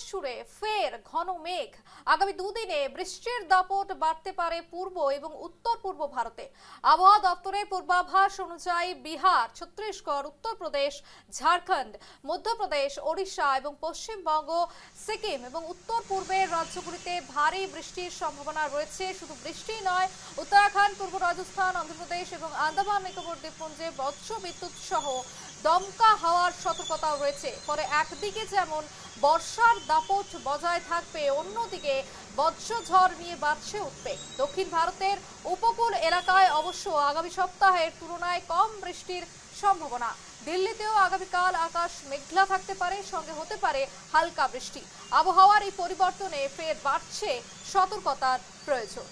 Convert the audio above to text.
জুড়ে ফের ঘন মেঘ। আগামী দুদিনে বৃষ্টির দাপট বাড়তে পারে পূর্ব এবং উত্তর পূর্ব ভারতে। আবহাওয়া দপ্তরের পূর্বাভাস অনুযায়ী বিহার, ছত্তিশগড়, উত্তরপ্রদেশ, ঝাড়খণ্ড, মধ্যপ্রদেশ, ওড়িশা এবং পশ্চিমবঙ্গ, সিকিম এবং উত্তর পূর্বের রাজ্যগুলিতে ভারী বৃষ্টির সম্ভাবনা রয়েছে। শুধু বৃষ্টি নয়, উত্তরাখণ্ড, পূর্ব রাজস্থান, অন্ধ্রপ্রদেশ এবং আন্দামান নিকোবর দ্বীপপুঞ্জে বজ্র বিদ্যুৎ সহ দমকা হাওয়ার সতর্কতাও রয়েছে। ফলে একদিকে যেমন বর্ষার দাপট বজায় থাকবে, অন্যদিকে বজ্রঝড় নিয়ে বাড়ছে উদ্বেগ। দক্ষিণ ভারতের উপকূল এলাকায় অবশ্য আগামী সপ্তাহের তুলনায় কম বৃষ্টির সম্ভাবনা। দিল্লিতেও আগামীকাল আকাশ মেঘলা থাকতে পারে, সঙ্গে হতে পারে হালকা বৃষ্টি। আবহাওয়ার এই পরিবর্তনে ফের বাড়ছে সতর্কতার প্রয়োজন।